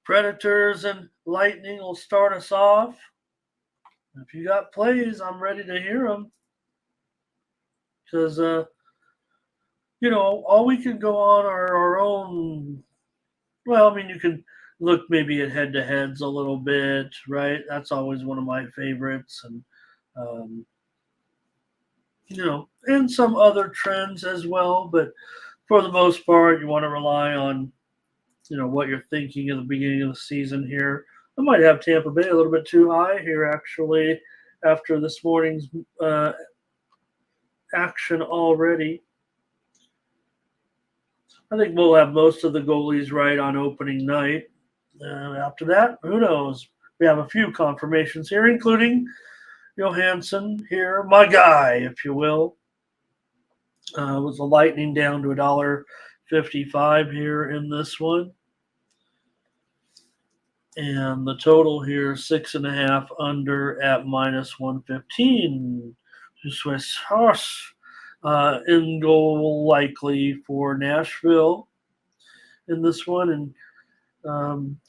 Predators and Lightning will start us off. If you got plays, I'm ready to hear them. Because, all we can go on are our own. Well, I mean, you can look maybe at head to heads a little bit, right? That's always one of my favorites. And, um, and some other trends as well. But for the most part, you want to rely on, what you're thinking at the beginning of the season here. I might have Tampa Bay a little bit too high here, actually, after this morning's action already. I think we'll have most of the goalies right on opening night. After that, who knows? We have a few confirmations here, including Johansson here, my guy, if you will. With the Lightning down to $1.55 here in this one. And the total here, 6.5 under at -115. Swiss horse in goal likely for Nashville in this one. And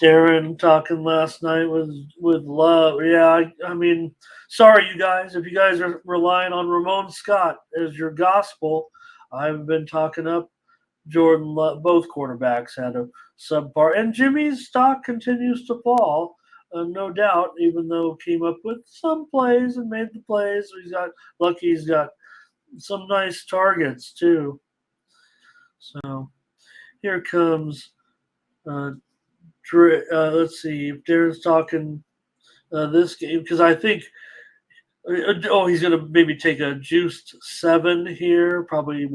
Darren talking last night with Love. Yeah, I mean, sorry, you guys. If you guys are relying on Ramon Scott as your gospel, I've been talking up Jordan Love. Both quarterbacks had a subpar. And Jimmy's stock continues to fall, no doubt, even though he came up with some plays and made the plays. He's got some nice targets, too. So here comes let's see if Darren's talking this game, because I think he's going to maybe take a juiced 7 here, probably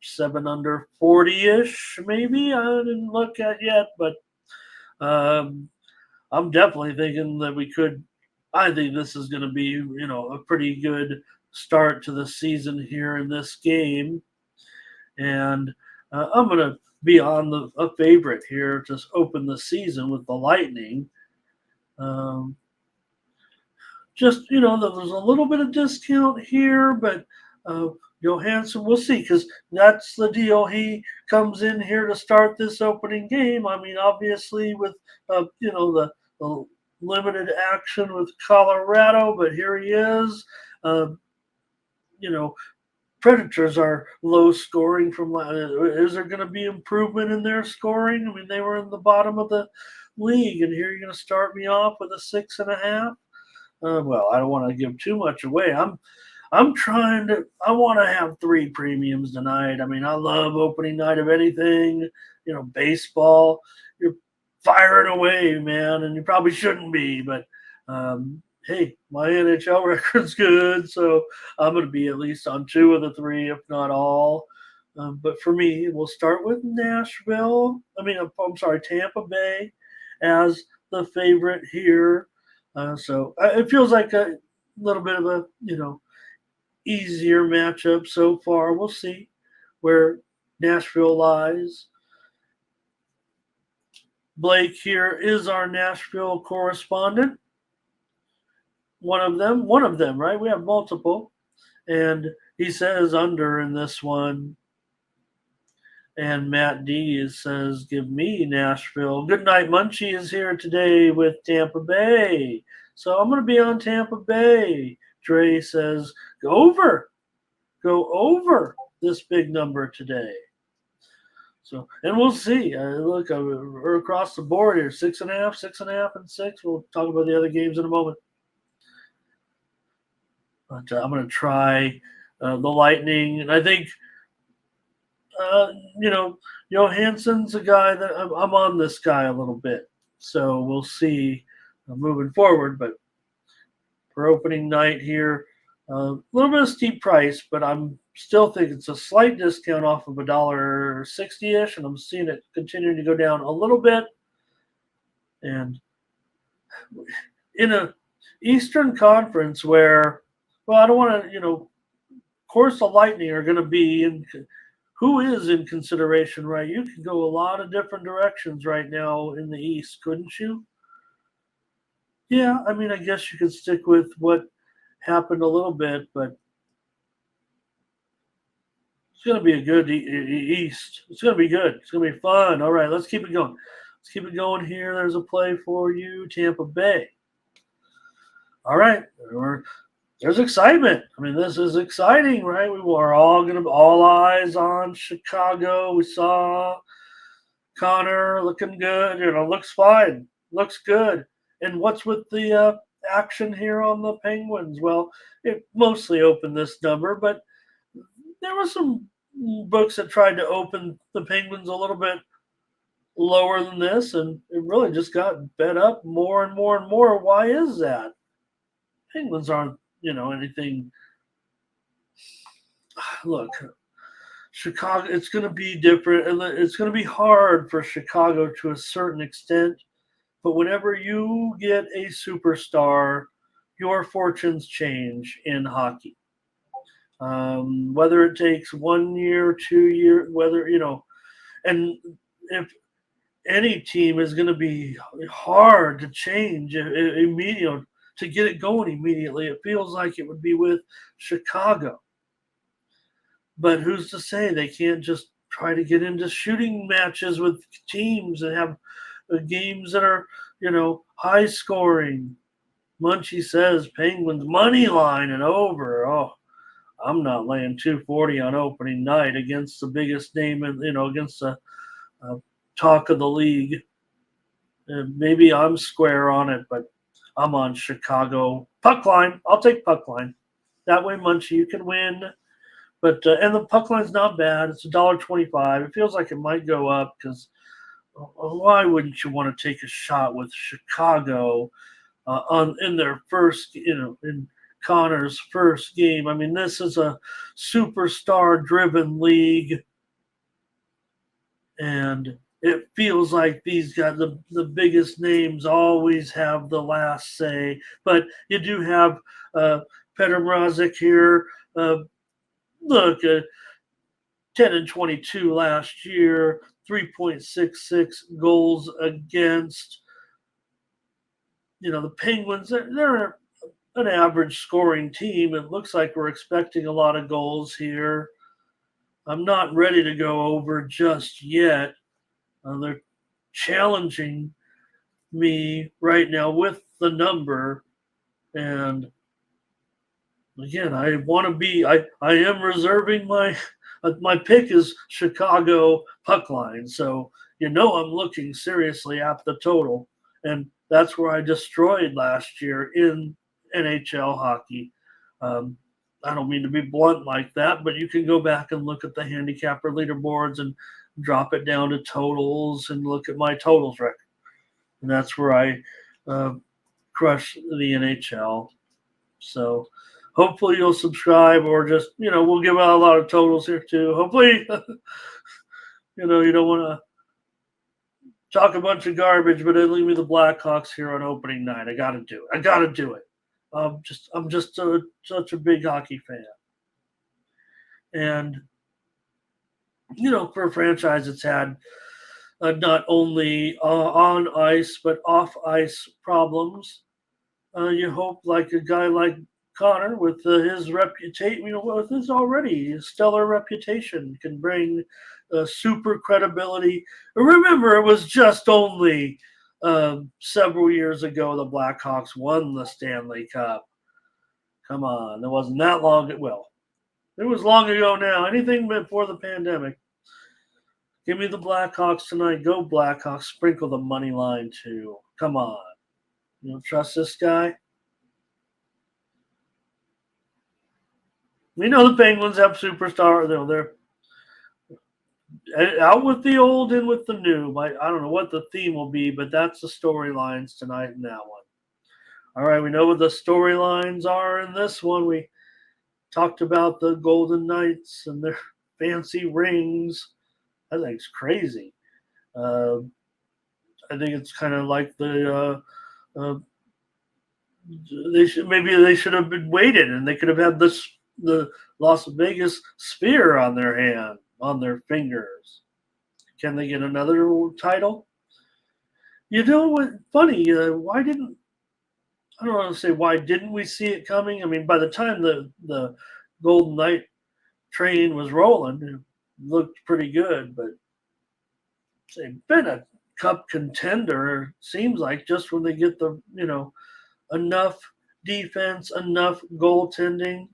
7 under 40-ish maybe. I didn't look at yet, but I'm definitely thinking that we could. I think this is going to be a pretty good start to the season here in this game, and I'm going to be on a favorite here to open the season with the Lightning. Just, there's a little bit of discount here, but Johansson, we'll see, because that's the deal. He comes in here to start this opening game. I mean, obviously with, the limited action with Colorado, but here he is. Predators are low scoring from. Is there going to be improvement in their scoring? I mean, they were in the bottom of the league, and here you're going to start me off with a 6.5. Well, I don't want to give too much away. I'm trying to. I want to have 3 premiums tonight. I mean, I love opening night of anything. Baseball. You're firing away, man, and you probably shouldn't be, but. Hey, my NHL record's good, so I'm going to be at least on 2 of the 3, if not all. But for me, we'll start with Nashville. I'm sorry, Tampa Bay as the favorite here. So it feels like a little bit of a, easier matchup so far. We'll see where Nashville lies. Blake here is our Nashville correspondent. One of them, right? We have multiple. And he says under in this one. And Matt D says, give me Nashville. Good night, Munchie is here today with Tampa Bay. So I'm going to be on Tampa Bay. Dre says, go over this big number today. So, and we'll see. Look, we're across the board here. 6.5, 6.5, and 6. We'll talk about the other games in a moment. But I'm going to try the Lightning. And I think, Johansson's a guy that I'm on this guy a little bit. So we'll see moving forward. But for opening night here, a little bit of steep price, but I'm still think it's a slight discount off of $1.60-ish, and I'm seeing it continuing to go down a little bit. And in a Eastern Conference where, well, I don't want to, of course the Lightning are going to be in. Who is in consideration, right? You could go a lot of different directions right now in the East, couldn't you? Yeah, I mean, I guess you could stick with what happened a little bit, but it's going to be a good East. It's going to be good. It's going to be fun. All right, let's keep it going. Let's keep it going here. There's a play for you, Tampa Bay. All right, there's excitement. I mean, this is exciting, right? We were all eyes on Chicago. We saw Connor looking good. Looks fine, looks good. And what's with the action here on the Penguins? Well, it mostly opened this number, but there were some books that tried to open the Penguins a little bit lower than this, and it really just got bet up more and more and more. Why is that? Penguins aren't, anything. Look, Chicago, it's going to be different, and it's going to be hard for Chicago to a certain extent. But whenever you get a superstar, your fortunes change in hockey. Whether it takes 1 year, 2 years, and if any team is going to be hard to change immediately, to get it going immediately. It feels like it would be with Chicago. But who's to say they can't just try to get into shooting matches with teams and have games that are, high scoring? Munchie says Penguins money line and over. Oh, I'm not laying 240 on opening night against the biggest name, against the talk of the league. Maybe I'm square on it, but I'm on Chicago puck line. I'll take puck line. That way, Munchie, you can win. But and the puck line's not bad. It's $1.25. It feels like it might go up because why wouldn't you want to take a shot with Chicago in their first, in Connor's first game? I mean, this is a superstar-driven league, and it feels like these guys, the biggest names, always have the last say. But you do have Petr Mrazek here. Look, 10 and 22 last year, 3.66 goals against. The Penguins, they're an average scoring team. It looks like we're expecting a lot of goals here. I'm not ready to go over just yet. They're challenging me right now with the number. And again, I am reserving my pick is Chicago puck line. So, I'm looking seriously at the total. And that's where I destroyed last year in NHL hockey. I don't mean to be blunt like that, but you can go back and look at the handicapper leaderboards and drop it down to totals and look at my totals record. And that's where I crush the NHL. So hopefully you'll subscribe, or just, we'll give out a lot of totals here too. Hopefully, you don't want to talk a bunch of garbage, but then leave me the Blackhawks here on opening night. I got to do it. I'm just such a big hockey fan. And, for a franchise that's had not only on ice, but off ice problems, you hope like a guy like Connor, with his reputation, with his already stellar reputation, can bring super credibility. Remember, it was just only several years ago the Blackhawks won the Stanley Cup. Come on, it wasn't that long. Well, it was long ago now. Anything before the pandemic. Give me the Blackhawks tonight. Go Blackhawks. Sprinkle the money line too. Come on. You don't trust this guy? We know the Penguins have superstar. They're out with the old and with the new. I don't know what the theme will be, but that's the storylines tonight in that one. All right, we know what the storylines are in this one. We talked about the Golden Knights and their fancy rings. I think it's crazy. I think it's kind of like they should have been waited, and they could have had the Las Vegas sphere on their hand, on their fingers. Can they get another title? You know what? Funny. Why didn't we see it coming? I mean, by the time the Golden Knight train was rolling, it looked pretty good, but they've been a Cup contender, seems like, just when they get the, enough defense, enough goaltending.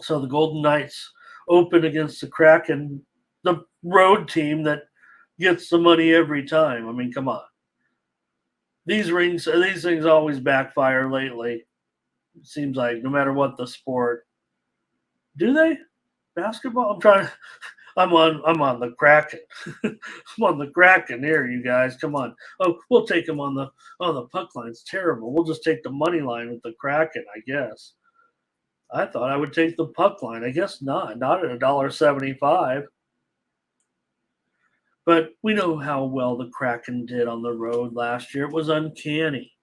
So the Golden Knights open against the Kraken, the road team that gets the money every time. I mean, come on. These things always backfire lately. It seems like no matter what the sport. Do they? Basketball? I'm on the Kraken. I'm on the Kraken here, you guys. Come on. Oh, we'll take them on the puck line. It's terrible. We'll just take the money line with the Kraken, I guess. I thought I would take the puck line. I guess not. Not at $1.75. But we know how well the Kraken did on the road last year. It was uncanny.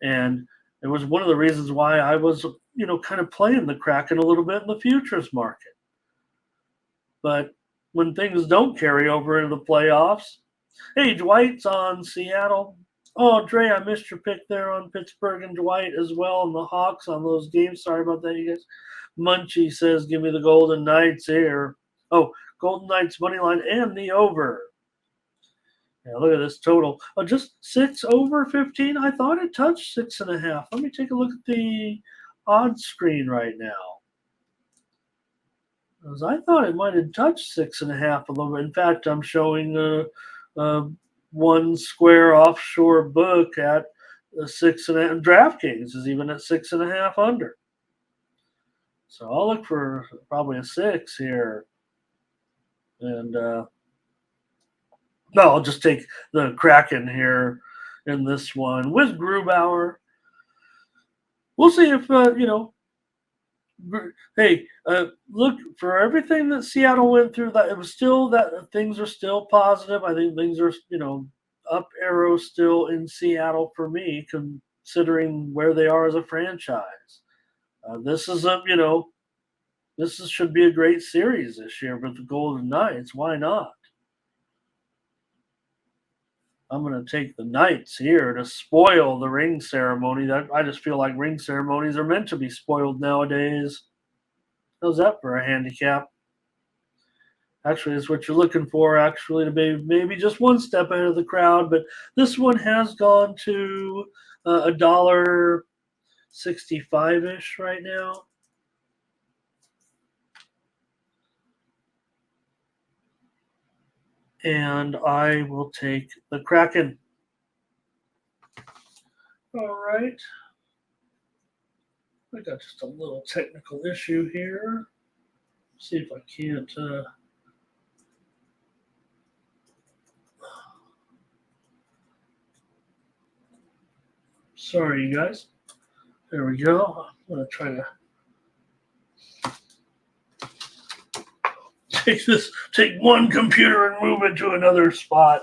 And it was one of the reasons why I was, kind of playing the Kraken a little bit in the futures market. But when things don't carry over into the playoffs, hey, Dwight's on Seattle. Oh, Dre, I missed your pick there on Pittsburgh and Dwight as well, and the Hawks on those games. Sorry about that, you guys. Munchie says, give me the Golden Knights here. Oh, Golden Knights money line and the over. Yeah, look at this total. Oh, just 6 over 15? I thought it touched 6.5. Let me take a look at the odds screen right now. Because I thought it might have touched 6.5 a little bit. In fact, I'm showing one square offshore book at 6.5. DraftKings is even at 6.5 under. So I'll look for probably a 6 here. And no, I'll just take the Kraken here in this one with Grubauer. We'll see if, hey, look, for everything that Seattle went through, that it was still that things are still positive. I think things are, up arrow still in Seattle for me, considering where they are as a franchise. This is should be a great series this year with the Golden Knights. Why not? I'm going to take the Knights here to spoil the ring ceremony. I just feel like ring ceremonies are meant to be spoiled nowadays. How's that for a handicap? Actually, it's what you're looking for, actually, to be maybe just one step ahead of the crowd. But this one has gone to $1.65-ish right now. And I will take the Kraken. All right. I got just a little technical issue here. See if I can't. Sorry, you guys. There we go. I'm going to try to take one computer and move it to another spot.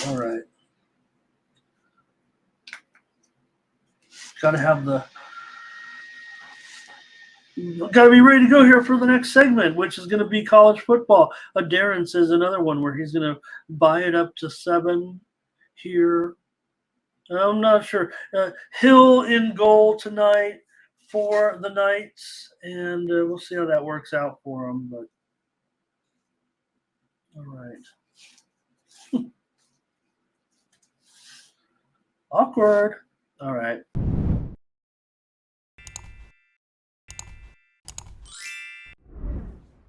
All right. Got to be ready to go here for the next segment, which is going to be college football. Darren says another one where he's going to buy it up to 7 here. I'm not sure. Hill in goal tonight for the Knights, and we'll see how that works out for them. But all right. Awkward. All right.